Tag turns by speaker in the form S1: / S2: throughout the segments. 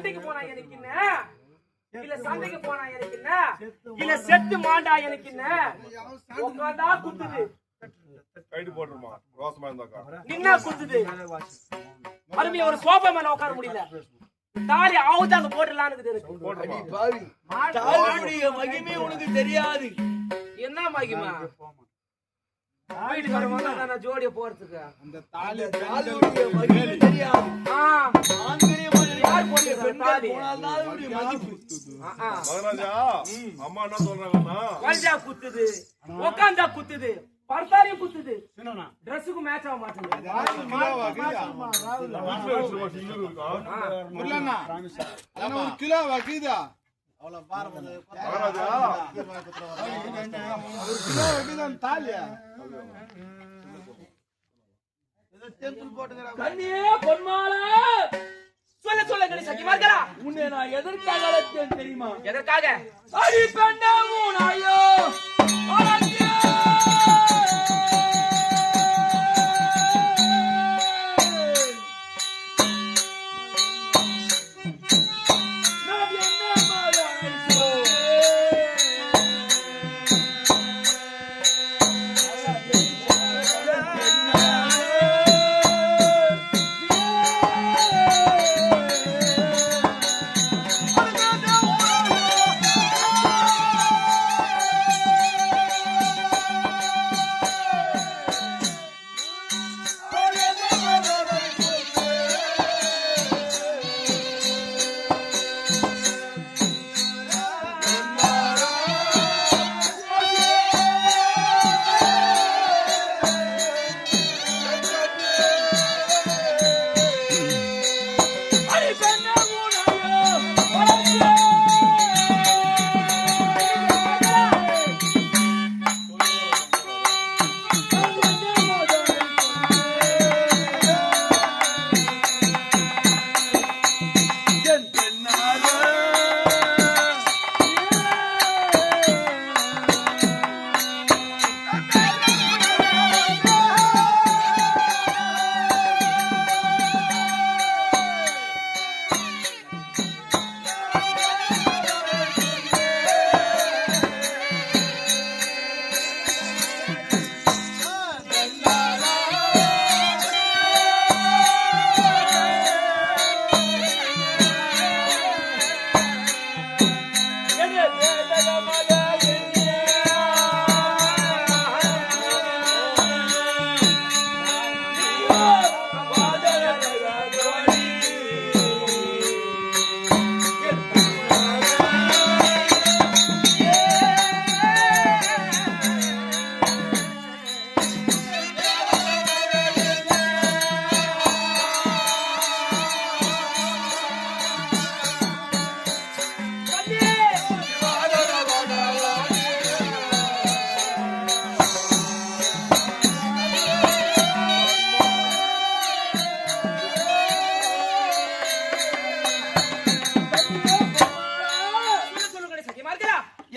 S1: சண்டைக்கு போனா எனக்கு என்ன, இல்ல சண்டைக்கு போனா எனக்கு என்ன, இல்ல செத்து மாண்டா எனக்கு என்ன, உட்காந்தா குத்துது
S2: கைடு போட்டுருமா ரோசமா இருந்தாக்கா
S1: நின்னா குத்துது. மறுபடியும் ஒரு சோபா மேல உட்கார முடியல, தாலி ஆவுது அங்க போட்டுடலான்னு
S3: மகிமே உனக்கு தெரியாது.
S1: என்ன மகிமா? வீட்டுக்கார வந்தா ஜோடிய போறதுக்கு
S3: அந்த தாலி மகிமே தெரியாது.
S1: யார் போட்டு தாலி
S2: மகராஜா அம்மா என்ன சொல்றாங்கன்னா
S1: வந்தா குத்துது, உட்காந்தா குத்துது, பர்தாரியும் குத்துது, ட்ரெஸ்ஸுக்கு மேட்ச் ஆக மாட்டேங்குது.
S3: கிலோ வகிதா
S2: மகராஜா
S3: கிலோ வகிதான் தாலியா
S1: கண்ணியே பொன்மாலா சொல்ல சொல்ல கணேசா மார்கரா,
S3: உன்னை நான் எதற்காக அழைத்தேன் தெரியுமா?
S1: எதற்காக?
S3: அடி பெண்ணே மூனாயோ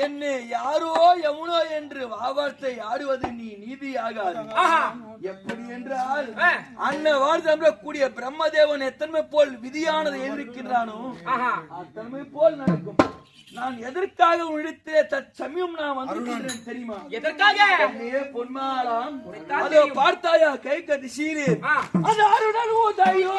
S3: என்னை யாரோ எவனோ என்று வார்த்தை ஆடுவது நீ நீதியாகாது. எப்படி என்றால் அன்ன வார்த்தை கூடிய பிரம்மதேவன் எத்தன்மை போல் விதியானதை எழுதியிருக்கிறானோ அத்தன்மை போல் நடக்கும். நான் எதற்காக உன்னிடத்திலே தற்சமயம் நான் வந்திருக்கிறேன் தெரியுமா?
S1: எதற்காக?
S3: பொன்மாலாம் அதோ பார்த்தாயா கை கட்டி சீரு அது அருடன் ஊதையோ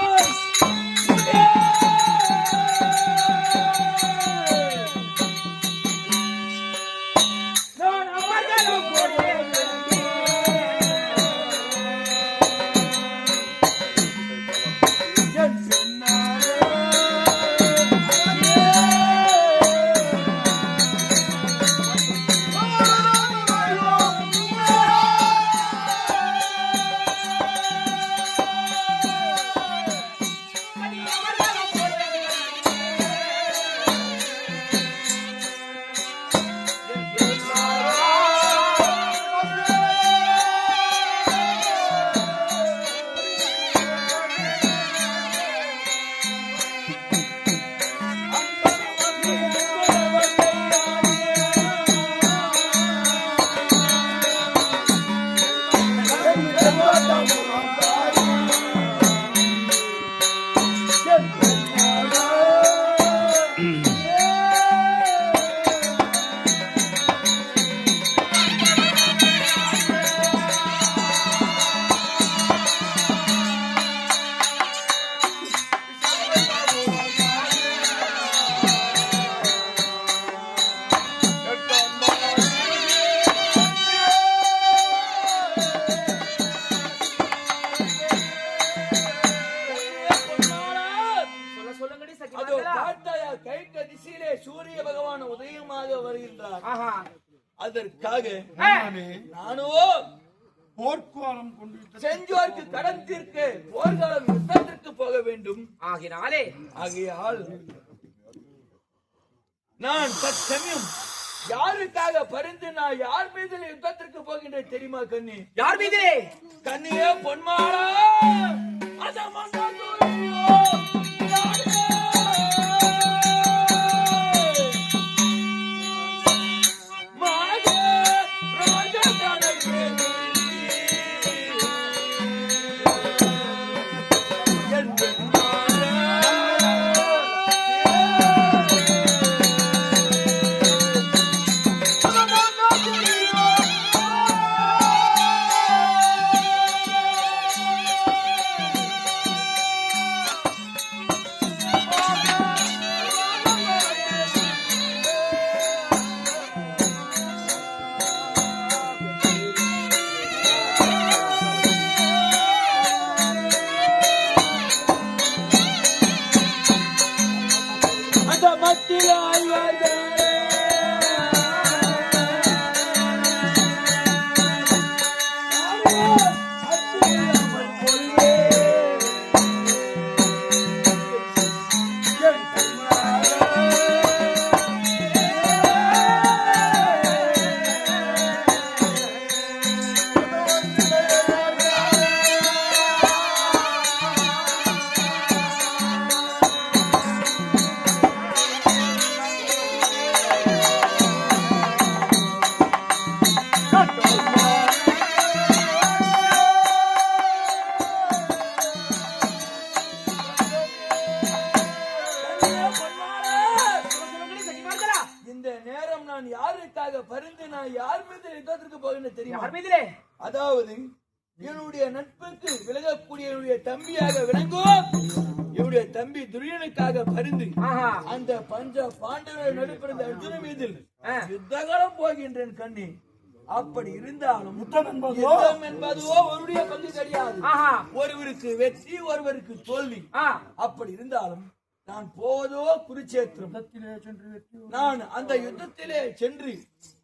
S3: நட்சத்திரத்திலே சூரிய பகவான் உதயமாக வருகின்றார்.
S1: ஆஹா.
S3: அதற்காக நானோ
S4: போர்க்காலம் கொண்டு
S3: செஞ்சோர்க்கு கடன் தீர்க்க போர்க்காலம் யுத்தத்திற்கு போக வேண்டும். ஆகையால் நான் தற்சமயம் யாருக்காக பரிந்து நான் யார் மீது யுத்தத்திற்கு போகின்றேன் தெரியுமா கண்ணி?
S1: யார் மீது?
S3: கண்ணியே பொன்மாளா அதாவது என்னுடைய நட்புக்கு விலகக்கூடிய என்னுடைய தம்பியாக விளங்கும் என்னுடைய தம்பி துரியனுக்காக பரிந்து அந்த பஞ்ச பாண்டவர் நடுப்பிருந்த அர்ஜுன மீதில் யுத்தகாலம் போகின்றேன் கண்ணி. அப்படி இருந்தாலும் யுத்தம் என்பதோ ஒருடைய பங்கு கிடையாது. ஒருவருக்கு வெற்றி ஒருவருக்கு தோல்வி. அப்படி இருந்தாலும் நான் போவதோ குருச்சேத்திரம். நான் அந்த யுத்தத்திலே சென்று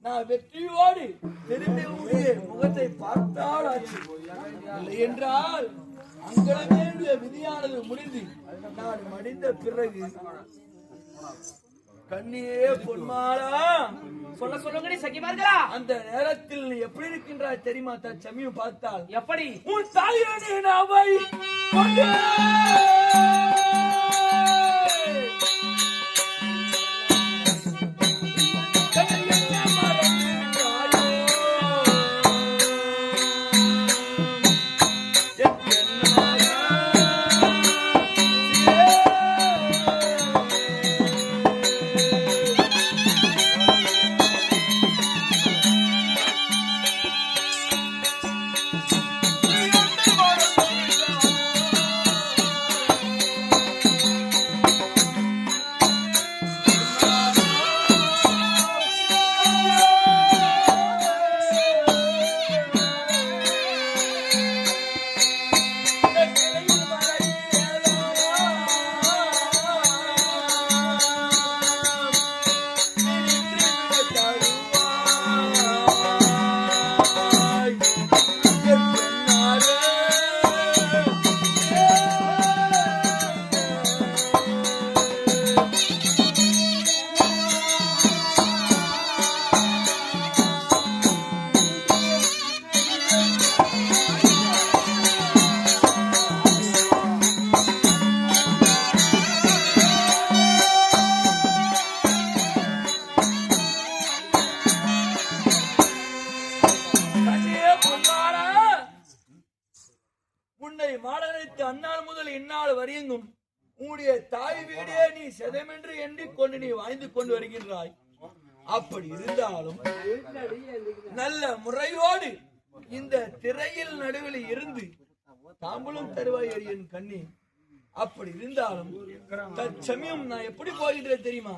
S3: நான் வெற்றியோடு திரும்பி முகத்தை பார்த்தால் ஆச்சு. இல்லை என்றால் அங்கே விதியானது முடிந்து நான் மடிந்த பிறகு கண்ணியே பொன்மாளா
S1: சொல்லுங்க சகிமார்களா.
S3: அந்த நேரத்தில் நீ எப்படி இருக்கின்றாய் தெரியுமா? தற்சமயம் பார்த்தால்
S1: எப்படி
S3: உன் தாயான அவை அந்நாள் முதல் இந்நாள் வரையெங்கும் உன்னுடைய தாய் வீடே நீ செதமென்று எண்ணிக்கொண்டு நீ வாழ்ந்து கொண்டு வருகின்றாய். அப்படி இருந்தாலும் நல்ல முறையோடு இந்த திரையில் நடுவில் இருந்து தாம்பூலம் தருவாய் என் கண்ணி. அப்படி இருந்தாலும் தற்சமயம் நான் எப்படி போகின்றேன் தெரியுமா?